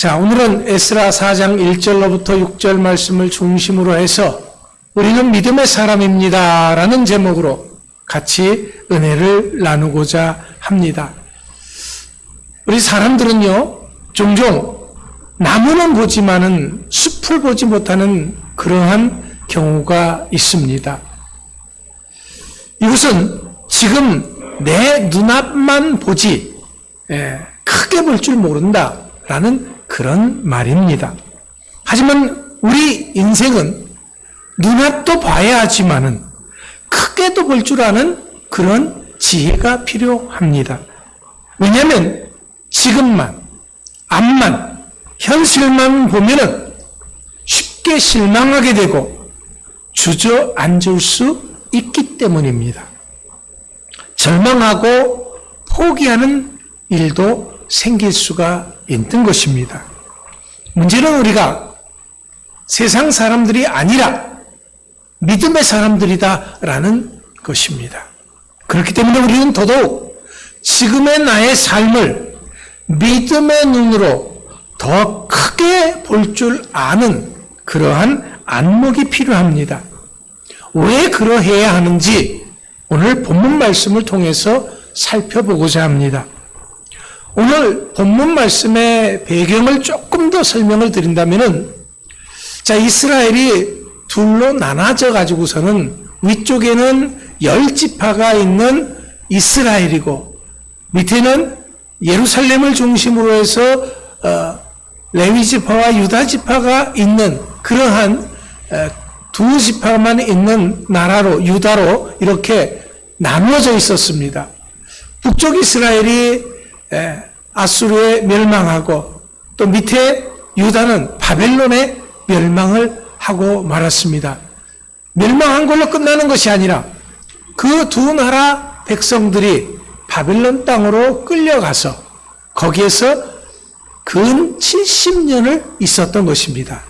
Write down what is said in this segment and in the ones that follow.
자, 오늘은 에스라 4장 1절로부터 6절 말씀을 중심으로 해서 우리는 믿음의 사람입니다 라는 제목으로 같이 은혜를 나누고자 합니다. 우리 사람들은요, 종종 나무는 보지만은 숲을 보지 못하는 그러한 경우가 있습니다. 이것은 지금 내 눈앞만 보지 크게 볼 줄 모른다라는 그런 말입니다. 하지만 우리 인생은 눈앞도 봐야 하지만은 크게도 볼 줄 아는 그런 지혜가 필요합니다. 왜냐하면 지금만, 앞만, 현실만 보면은 쉽게 실망하게 되고 주저앉을 수 있기 때문입니다. 절망하고 포기하는 일도 생길 수가 있는 것입니다. 문제는 우리가 세상 사람들이 아니라 믿음의 사람들이다라는 것입니다. 그렇기 때문에 우리는 더더욱 지금의 나의 삶을 믿음의 눈으로 더 크게 볼 줄 아는 그러한 안목이 필요합니다. 왜 그러해야 하는지 오늘 본문 말씀을 통해서 살펴보고자 합니다. 오늘 본문 말씀의 배경을 조금 더 설명을 드린다면은, 자, 이스라엘이 둘로 나눠져 가지고서는 위쪽에는 10지파가 있는 이스라엘이고 밑에는 예루살렘을 중심으로 해서 레위지파와 유다지파가 있는 그러한 두 지파만 있는 나라로, 유다로 이렇게 나누어져 있었습니다. 북쪽 이스라엘이 아수르에 멸망하고 또 밑에 유다는 바벨론에 멸망을 하고 말았습니다. 멸망한 걸로 끝나는 것이 아니라 그 두 나라 백성들이 바벨론 땅으로 끌려가서 거기에서 근 70년을 있었던 것입니다.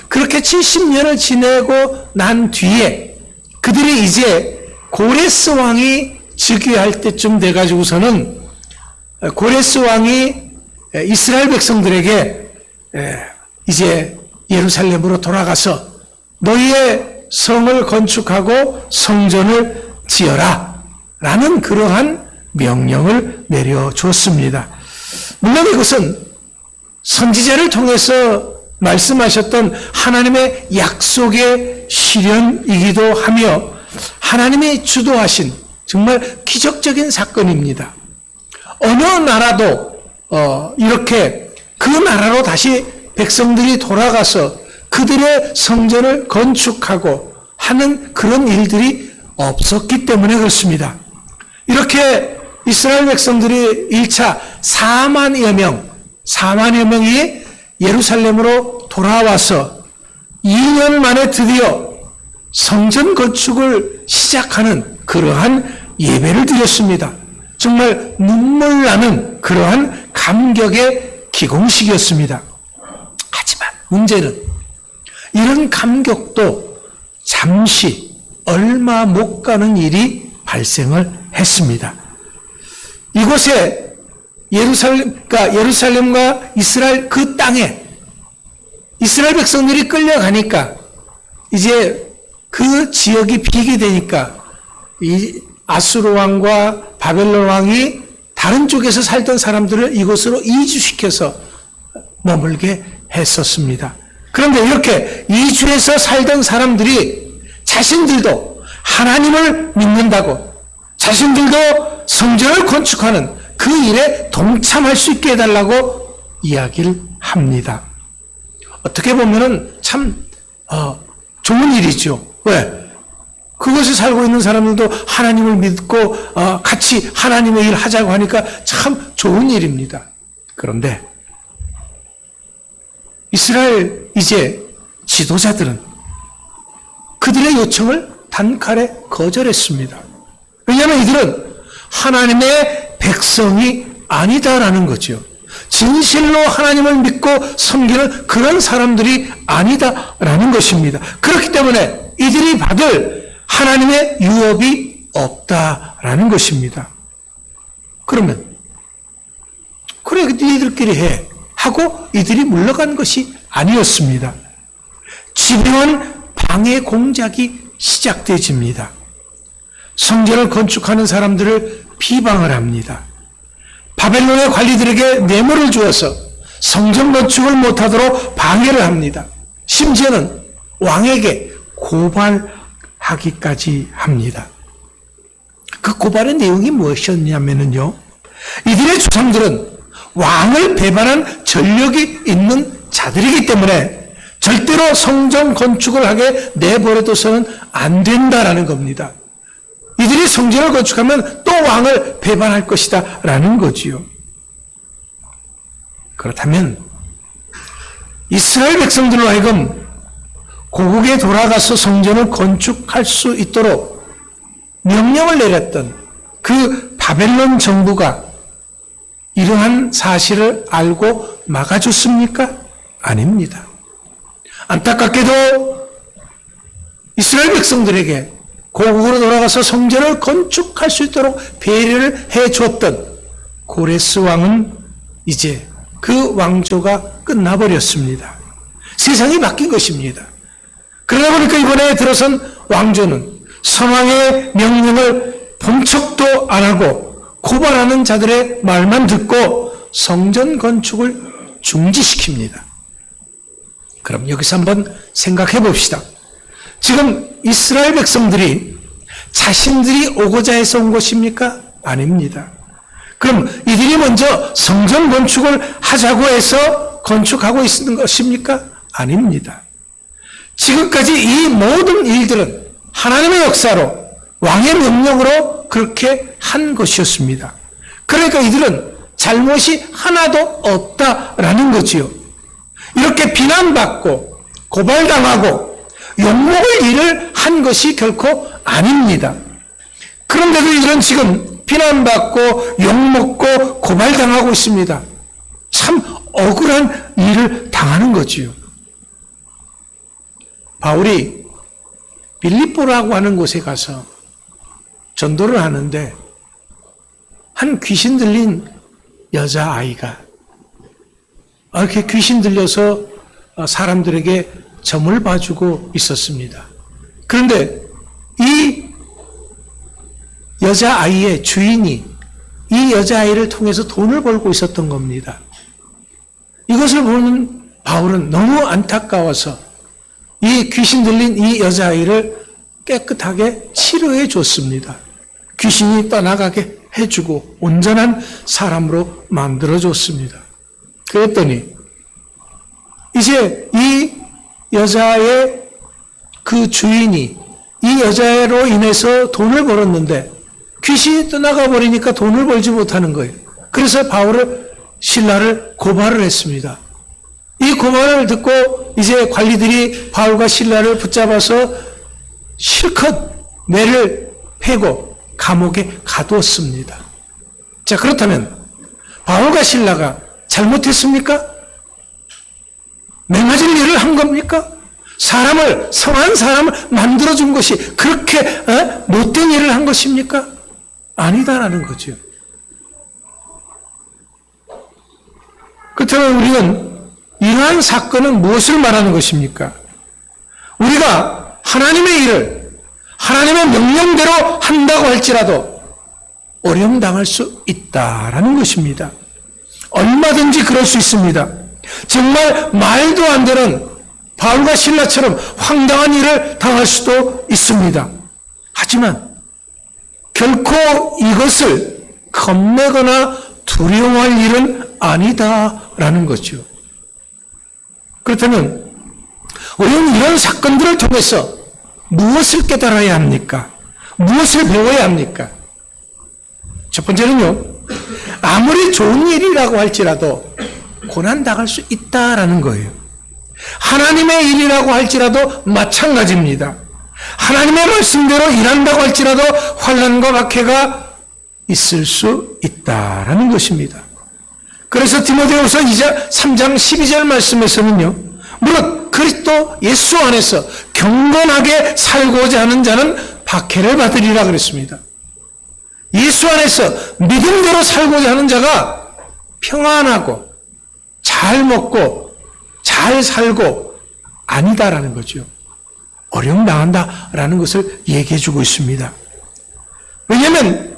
그렇게 70년을 지내고 난 뒤에 그들이 이제 고레스 왕이 즉위할 때쯤 돼가지고서는 고레스 왕이 이스라엘 백성들에게 이제 예루살렘으로 돌아가서 너희의 성을 건축하고 성전을 지어라 라는 그러한 명령을 내려줬습니다. 물론 이것은 선지자를 통해서 말씀하셨던 하나님의 약속의 실현이기도 하며 하나님이 주도하신 정말 기적적인 사건입니다. 어느 나라도 이렇게 그 나라로 다시 백성들이 돌아가서 그들의 성전을 건축하고 하는 그런 일들이 없었기 때문에 그렇습니다. 이렇게 이스라엘 백성들이 1차 4만여 명이 예루살렘으로 돌아와서 2년 만에 드디어 성전 건축을 시작하는 그러한 예배를 드렸습니다. 정말 눈물 나는 그러한 감격의 기공식이었습니다. 하지만 문제는 이런 감격도 잠시 얼마 못 가는 일이 발생을 했습니다. 이곳에 예루살렘과 이스라엘 그 땅에 이스라엘 백성들이 끌려가니까 이제 그 지역이 비게 되니까 이 아수르 왕과 바벨론 왕이 다른 쪽에서 살던 사람들을 이곳으로 이주시켜서 머물게 했었습니다. 그런데 이렇게 이주해서 살던 사람들이 자신들도 하나님을 믿는다고 자신들도 성전을 건축하는 그 일에 동참할 수 있게 해달라고 이야기를 합니다. 어떻게 보면은 참 좋은 일이죠. 왜? 그곳에 살고 있는 사람들도 하나님을 믿고 같이 하나님의 일 하자고 하니까 참 좋은 일입니다. 그런데 이스라엘 이제 지도자들은 그들의 요청을 단칼에 거절했습니다. 왜냐하면 이들은 하나님의 백성이 아니다라는 거죠. 진실로 하나님을 믿고 섬기는 그런 사람들이 아니다라는 것입니다. 그렇기 때문에 이들이 받을 하나님의 유업이 없다라는 것입니다. 그러면 그래 니들끼리 해. 하고 이들이 물러간 것이 아니었습니다. 집요한 방해 공작이 시작되집니다. 성전을 건축하는 사람들을 비방을 합니다. 바벨론의 관리들에게 뇌물을 주어서 성전 건축을 못하도록 방해를 합니다. 심지어는 왕에게 고발하기까지 합니다. 그 고발의 내용이 무엇이었냐면요, 이들의 조상들은 왕을 배반한 전력이 있는 자들이기 때문에 절대로 성전 건축을 하게 내버려둬서는 안 된다라는 겁니다. 이들이 성전을 건축하면 또 왕을 배반할 것이다 라는 거지요. 그렇다면 이스라엘 백성들로 하여금 고국에 돌아가서 성전을 건축할 수 있도록 명령을 내렸던 그 바벨론 정부가 이러한 사실을 알고 막아줬습니까? 아닙니다. 안타깝게도 이스라엘 백성들에게 고국으로 돌아가서 성전을 건축할 수 있도록 배려를 해줬던 고레스 왕은 이제 그 왕조가 끝나버렸습니다. 세상이 바뀐 것입니다. 그러다 보니까 이번에 들어선 왕조는 선왕의 명령을 본 척도 안 하고 고발하는 자들의 말만 듣고 성전 건축을 중지시킵니다. 그럼 여기서 한번 생각해 봅시다. 지금 이스라엘 백성들이 자신들이 오고자 해서 온 것입니까? 아닙니다. 그럼 이들이 먼저 성전 건축을 하자고 해서 건축하고 있는 것입니까? 아닙니다. 지금까지 이 모든 일들은 하나님의 역사로 왕의 명령으로 그렇게 한 것이었습니다. 그러니까 이들은 잘못이 하나도 없다라는 거지요. 이렇게 비난받고 고발당하고 욕먹을 일을 한 것이 결코 아닙니다. 그런데도 이들은 지금 비난받고 욕먹고 고발당하고 있습니다. 참 억울한 일을 당하는 거지요. 바울이 빌립보라고 하는 곳에 가서 전도를 하는데 한 귀신 들린 여자아이가 이렇게 귀신 들려서 사람들에게 점을 봐주고 있었습니다. 그런데 이 여자아이의 주인이 이 여자아이를 통해서 돈을 벌고 있었던 겁니다. 이것을 보는 바울은 너무 안타까워서 이 귀신 들린 이 여자아이를 깨끗하게 치료해 줬습니다. 귀신이 떠나가게 해주고 온전한 사람으로 만들어 줬습니다. 그랬더니 이제 이 여자의 그 주인이 이 여자로 인해서 돈을 벌었는데 귀신이 떠나가 버리니까 돈을 벌지 못하는 거예요. 그래서 신라를 고발을 했습니다. 이 고발을 듣고 이제 관리들이 바울과 신라를 붙잡아서 실컷 매를 패고 감옥에 가두었습니다. 자, 그렇다면 바울과 신라가 잘못했습니까? 맹아질 일을 한 겁니까? 선한 사람을 만들어준 것이 그렇게 못된 일을 한 것입니까? 아니다라는 거죠. 그렇다면 우리는 이러한 사건은 무엇을 말하는 것입니까? 우리가 하나님의 일을 하나님의 명령대로 한다고 할지라도 어려움 당할 수 있다라는 것입니다. 얼마든지 그럴 수 있습니다. 정말 말도 안 되는 바울과 신라처럼 황당한 일을 당할 수도 있습니다. 하지만 결코 이것을 겁내거나 두려워할 일은 아니다라는 거죠. 그렇다면 우리는 이런 사건들을 통해서 무엇을 깨달아야 합니까? 무엇을 배워야 합니까? 첫 번째는요, 아무리 좋은 일이라고 할지라도 고난당할 수 있다라는 거예요. 하나님의 일이라고 할지라도 마찬가지입니다. 하나님의 말씀대로 일한다고 할지라도 환난과 박해가 있을 수 있다라는 것입니다. 그래서 디모데후서 3장 12절 말씀에서는요, 물론 그리스도 예수 안에서 경건하게 살고자 하는 자는 박해를 받으리라 그랬습니다. 예수 안에서 믿음대로 살고자 하는 자가 평안하고 잘 잘 먹고 잘 살고 아니다라는 거죠. 어려움 당한다라는 것을 얘기해 주고 있습니다. 왜냐하면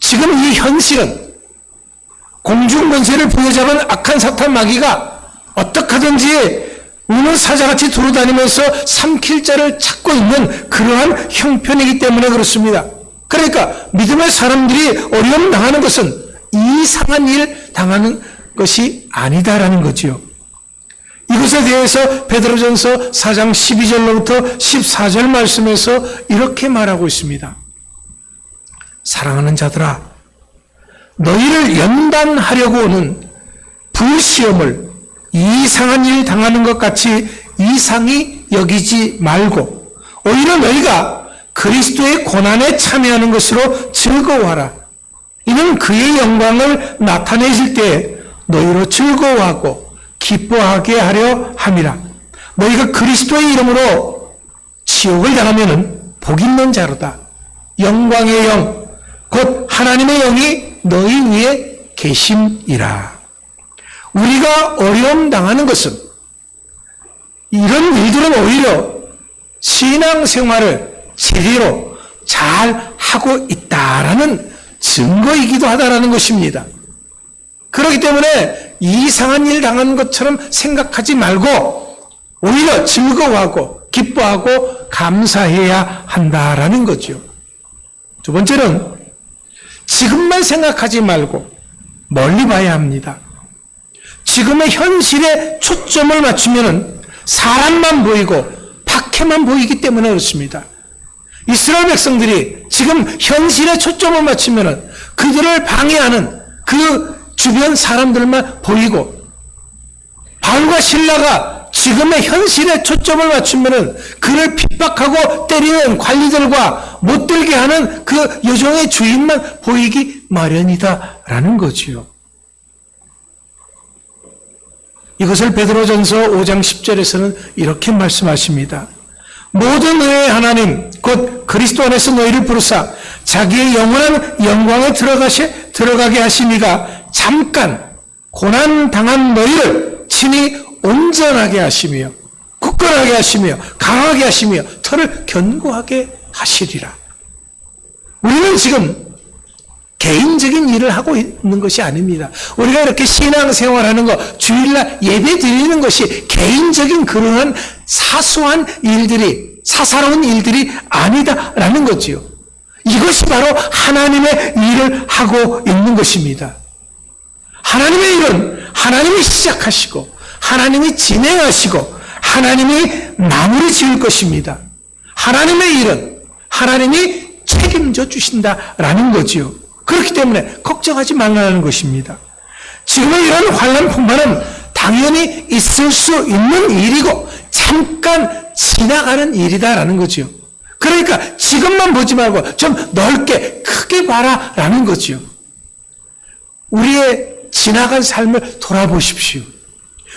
지금 이 현실은 공중권세를 부여잡은 악한 사탄 마귀가 어떻게 하든지 우는 사자같이 돌아다니면서 삼킬 자를 찾고 있는 그러한 형편이기 때문에 그렇습니다. 그러니까 믿음의 사람들이 어려움 당하는 것은 이상한 일 당하는 것이 아니다라는 거지요. 이것에 대해서 베드로전서 4장 12절로부터 14절 말씀에서 이렇게 말하고 있습니다. 사랑하는 자들아, 너희를 연단하려고 오는 불시험을 이상한 일 당하는 것 같이 이상히 여기지 말고 오히려 너희가 그리스도의 고난에 참여하는 것으로 즐거워하라. 이는 그의 영광을 나타내실 때에 너희로 즐거워하고 기뻐하게 하려 함이라. 너희가 그리스도의 이름으로 지옥을 당하면 복 있는 자로다. 영광의 영, 곧 하나님의 영이 너희 위에 계심이라. 우리가 어려움 당하는 것은 이런 일들은 오히려 신앙생활을 제대로 잘 하고 있다라는 증거이기도 하다라는 것입니다. 그렇기 때문에 이상한 일 당하는 것처럼 생각하지 말고 오히려 즐거워하고 기뻐하고 감사해야 한다라는 거죠. 두 번째는 지금만 생각하지 말고 멀리 봐야 합니다. 지금의 현실에 초점을 맞추면 사람만 보이고 박해만 보이기 때문에 그렇습니다. 이스라엘 백성들이 지금 현실에 초점을 맞추면 그들을 방해하는 그 주변 사람들만 보이고 바울과 실라가 지금의 현실에 초점을 맞추면 그를 핍박하고 때리는 관리들과 못 들게 하는 그 여종의 주인만 보이기 마련이다라는 거지요. 이것을 베드로전서 5장 10절에서는 이렇게 말씀하십니다. 모든 의의 하나님 곧 그리스도 안에서 너희를 부르사 자기의 영원한 영광에 들어가게 하시니가 잠깐 고난 당한 너희를 친히 온전하게 하시며 굳건하게 하시며 강하게 하시며 털을 견고하게 하시리라. 우리는 지금 개인적인 일을 하고 있는 것이 아닙니다. 우리가 이렇게 신앙생활하는 것, 주일날 예배 드리는 것이 개인적인 그러한 사소한 일들이, 사사로운 일들이 아니다라는 거지요. 이것이 바로 하나님의 일을 하고 있는 것입니다. 하나님의 일은 하나님이 시작하시고 하나님이 진행하시고 하나님이 마무리 지을 것입니다. 하나님의 일은 하나님이 책임져 주신다라는 거지요. 그렇기 때문에 걱정하지 말라는 것입니다. 지금의 이런 환난 풍파는 당연히 있을 수 있는 일이고 잠깐 지나가는 일이다라는 거지요. 그러니까 지금만 보지 말고 좀 넓게 크게 봐라라는 거지요. 우리의 지나간 삶을 돌아보십시오.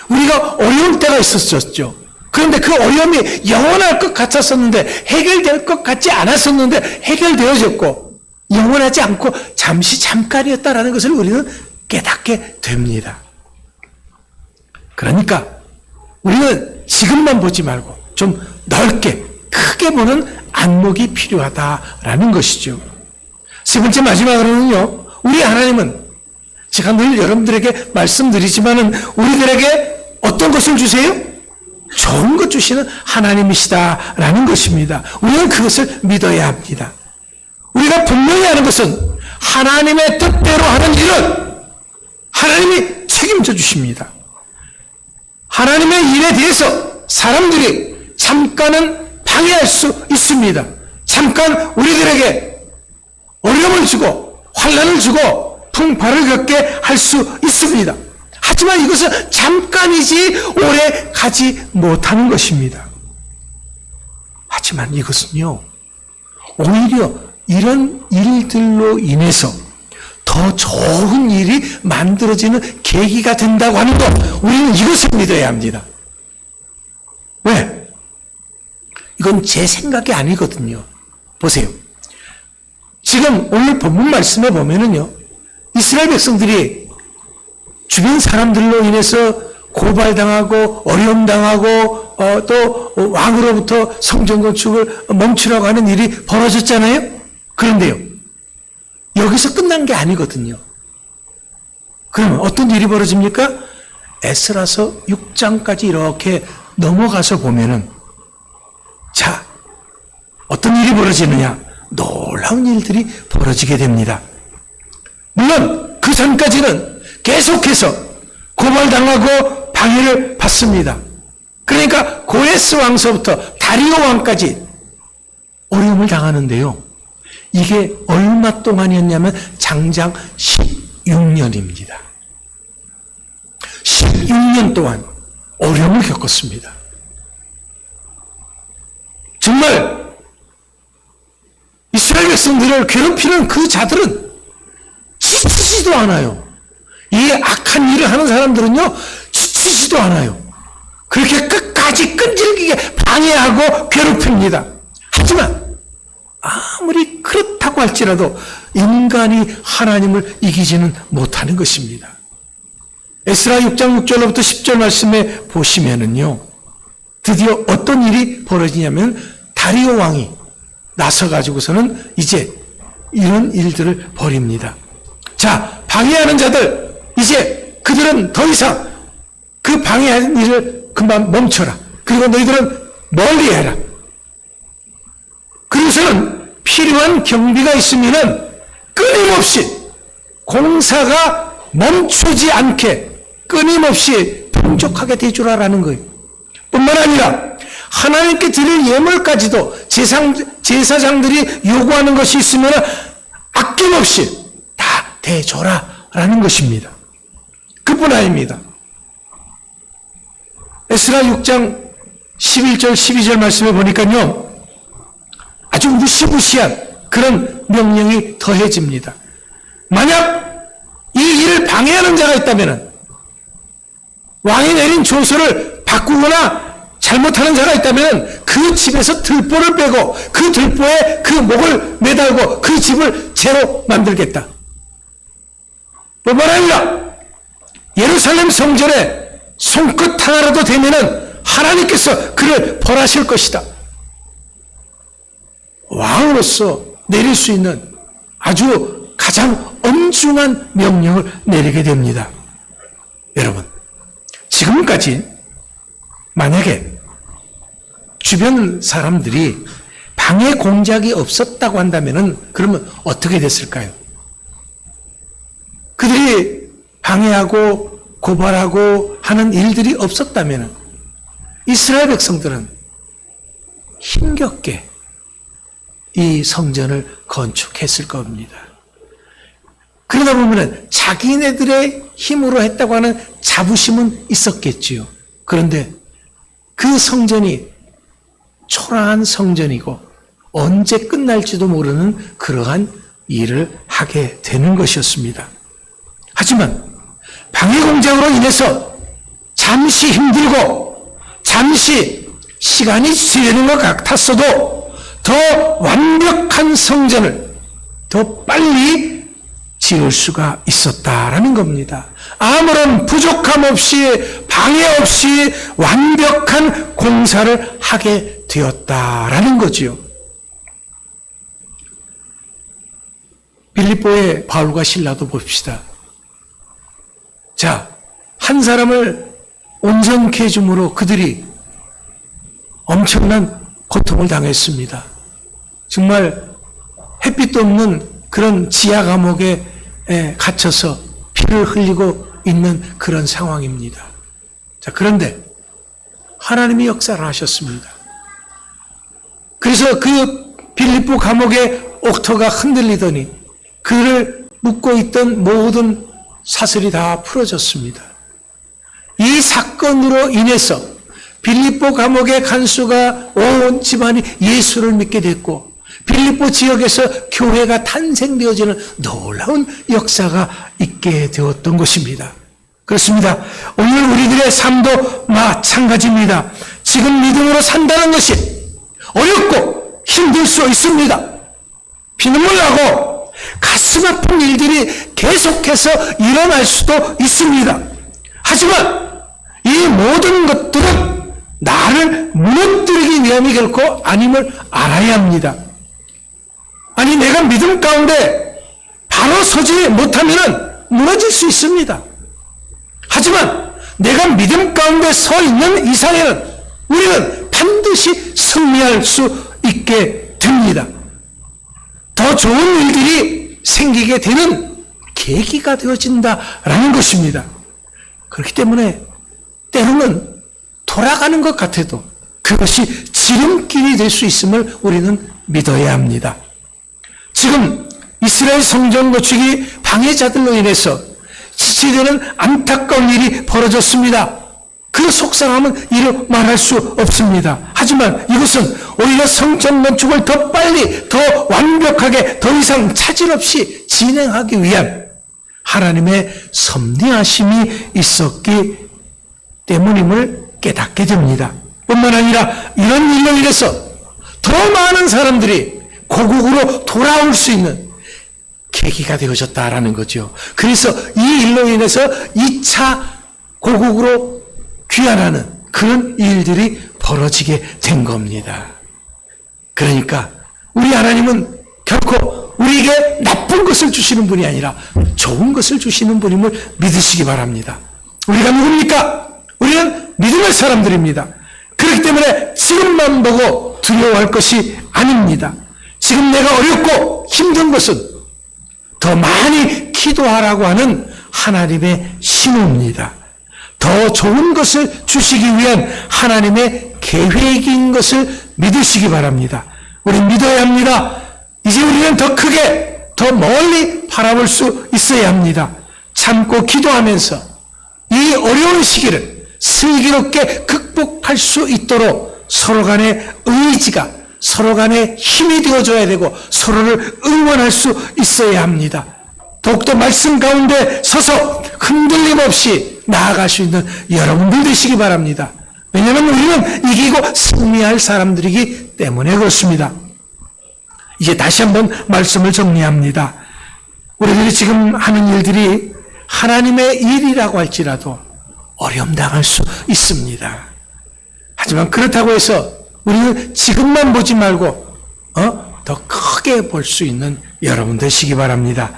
우리가 어려울 때가 있었죠. 그런데 그 어려움이 영원할 것 같았었는데 해결될 것 같지 않았었는데 해결되어졌고 영원하지 않고 잠깐이었다라는 것을 우리는 깨닫게 됩니다. 그러니까 우리는 지금만 보지 말고 좀 넓게 크게 보는 안목이 필요하다라는 것이죠. 세 번째 마지막으로는요. 우리 하나님은 제가 늘 여러분들에게 말씀드리지만은 우리들에게 어떤 것을 주세요? 좋은 것 주시는 하나님이시다라는 것입니다. 우리는 그것을 믿어야 합니다. 우리가 분명히 아는 것은 하나님의 뜻대로 하는 일은 하나님이 책임져 주십니다. 하나님의 일에 대해서 사람들이 잠깐은 방해할 수 있습니다. 잠깐 우리들에게 어려움을 주고 환난을 주고 풍파를 겪게 할 수 있습니다. 하지만 이것은 잠깐이지 오래 가지 못하는 것입니다. 하지만 이것은요, 오히려 이런 일들로 인해서 더 좋은 일이 만들어지는 계기가 된다고 하는 것, 우리는 이것을 믿어야 합니다. 왜? 이건 제 생각이 아니거든요. 보세요. 지금 오늘 본문 말씀에 보면은요, 이스라엘 백성들이 주변 사람들로 인해서 고발당하고 어려움당하고 또 왕으로부터 성전 건축을 멈추라고 하는 일이 벌어졌잖아요. 그런데요, 여기서 끝난 게 아니거든요. 그러면 어떤 일이 벌어집니까? 에스라서 6장까지 이렇게 넘어가서 보면은, 자, 어떤 일이 벌어지느냐? 놀라운 일들이 벌어지게 됩니다. 물론 그 전까지는 계속해서 고발당하고 방해를 받습니다. 그러니까 고레스 왕서부터 다리오 왕까지 어려움을 당하는데요. 이게 얼마 동안이었냐면 장장 16년입니다. 16년 동안 어려움을 겪었습니다. 정말 이스라엘 백성들을 괴롭히는 그 자들은 지치지도 않아요. 이 악한 일을 하는 사람들은요, 지치지도 않아요. 그렇게 끝까지 끈질기게 방해하고 괴롭힙니다. 하지만 아무리 그렇다고 할지라도 인간이 하나님을 이기지는 못하는 것입니다. 에스라 6장 6절로부터 10절 말씀에 보시면은요, 드디어 어떤 일이 벌어지냐면 다리오 왕이 나서가지고서는 이제 이런 일들을 벌입니다. 자, 방해하는 자들, 이제 그들은 더 이상 그 방해하는 일을 그만 멈춰라. 그리고 너희들은 멀리해라. 그리고서는 필요한 경비가 있으면은 끊임없이 공사가 멈추지 않게 끊임없이 풍족하게 대주라라는 거예요. 뿐만 아니라 하나님께 드릴 예물까지도 제사장들이 요구하는 것이 있으면 아낌없이 다 대줘라라는 것입니다. 그뿐 아닙니다. 에스라 6장 11절 12절 말씀에 보니까요, 아주 무시무시한 그런 명령이 더해집니다. 만약 이 일을 방해하는 자가 있다면, 왕이 내린 조서를 바꾸거나 잘못하는 자가 있다면 그 집에서 들보를 빼고 그 들보에 그 목을 매달고 그 집을 죄로 만들겠다. 뿐만 아니라 예루살렘 성전에 손끝 하나라도 대면은 하나님께서 그를 벌하실 것이다. 왕으로서 내릴 수 있는 아주 가장 엄중한 명령을 내리게 됩니다. 여러분, 지금까지 만약에 주변 사람들이 방해 공작이 없었다고 한다면은 그러면 어떻게 됐을까요? 그들이 방해하고 고발하고 하는 일들이 없었다면은 이스라엘 백성들은 힘겹게 이 성전을 건축했을 겁니다. 그러다 보면은 자기네들의 힘으로 했다고 하는 자부심은 있었겠지요. 그런데 그 성전이 초라한 성전이고 언제 끝날지도 모르는 그러한 일을 하게 되는 것이었습니다. 하지만 방해 공작으로 인해서 잠시 힘들고 잠시 시간이 지나는 것 같았어도 더 완벽한 성전을 더 빨리 지을 수가 있었다라는 겁니다. 아무런 부족함 없이 방해 없이 완벽한 공사를 하게 되었다라는 거지요. 빌립보의 바울과 실라도 봅시다. 자, 한 사람을 온전케 해줌으로 그들이 엄청난 고통을 당했습니다. 정말 햇빛도 없는 그런 지하 감옥에 갇혀서 피를 흘리고 있는 그런 상황입니다. 자, 그런데 하나님이 역사를 하셨습니다. 그래서 그 빌립보 감옥의 옥토가 흔들리더니 그를 묶고 있던 모든 사슬이 다 풀어졌습니다. 이 사건으로 인해서 빌립보 감옥의 간수가 온 집안이 예수를 믿게 됐고 빌립보 지역에서 교회가 탄생되어지는 놀라운 역사가 있게 되었던 것입니다. 그렇습니다. 오늘 우리들의 삶도 마찬가지입니다. 지금 믿음으로 산다는 것이 어렵고 힘들 수 있습니다. 피눈물 나고 가슴 아픈 일들이 계속해서 일어날 수도 있습니다. 하지만 이 모든 것들은 나를 무너뜨리기 위함이 결코 아님을 알아야 합니다. 아니, 내가 믿음 가운데 바로 서지 못하면 무너질 수 있습니다. 하지만 내가 믿음 가운데 서 있는 이상에는 우리는 반드시 승리할 수 있게 됩니다. 더 좋은 일들이 생기게 되는 계기가 되어진다라는 것입니다. 그렇기 때문에 때로는 돌아가는 것 같아도 그것이 지름길이 될 수 있음을 우리는 믿어야 합니다. 지금 이스라엘 성전 건축이 방해자들로 인해서 지체되는 안타까운 일이 벌어졌습니다. 그 속상함은 이루 말할 수 없습니다. 하지만 이것은 오히려 성전 건축을 더 빨리, 더 완벽하게, 더 이상 차질 없이 진행하기 위한 하나님의 섭리하심이 있었기 때문임을 깨닫게 됩니다. 뿐만 아니라 이런 일로 인해서 더 많은 사람들이 고국으로 돌아올 수 있는 계기가 되어졌다라는 거죠. 그래서 이 일로 인해서 2차 고국으로 귀환하는 그런 일들이 벌어지게 된 겁니다. 그러니까 우리 하나님은 결코 우리에게 나쁜 것을 주시는 분이 아니라 좋은 것을 주시는 분임을 믿으시기 바랍니다. 우리가 누굽니까? 우리는 믿음의 사람들입니다. 그렇기 때문에 지금만 보고 두려워할 것이 아닙니다. 지금 내가 어렵고 힘든 것은 더 많이 기도하라고 하는 하나님의 신호입니다. 더 좋은 것을 주시기 위한 하나님의 계획인 것을 믿으시기 바랍니다. 우리는 믿어야 합니다. 이제 우리는 더 크게, 더 멀리 바라볼 수 있어야 합니다. 참고 기도하면서 이 어려운 시기를 슬기롭게 극복할 수 있도록 서로 간의 의지가, 서로 간의 힘이 되어줘야 되고 서로를 응원할 수 있어야 합니다. 더욱더 말씀 가운데 서서 흔들림 없이 나아갈 수 있는 여러분들 되시기 바랍니다. 왜냐하면 우리는 이기고 승리할 사람들이기 때문에 그렇습니다. 이제 다시 한번 말씀을 정리합니다. 우리들이 지금 하는 일들이 하나님의 일이라고 할지라도 어려움 당할 수 있습니다. 하지만 그렇다고 해서 우리는 지금만 보지 말고 더 크게 볼 수 있는 여러분 되시기 바랍니다.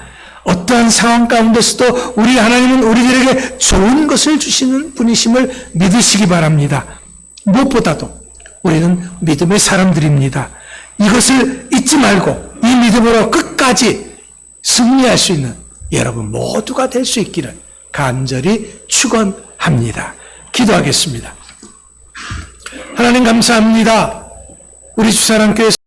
어떠한 상황 가운데서도 우리 하나님은 우리들에게 좋은 것을 주시는 분이심을 믿으시기 바랍니다. 무엇보다도 우리는 믿음의 사람들입니다. 이것을 잊지 말고 이 믿음으로 끝까지 승리할 수 있는 여러분 모두가 될 수 있기를 간절히 축원합니다. 기도하겠습니다. 하나님 감사합니다. 우리 주사랑교회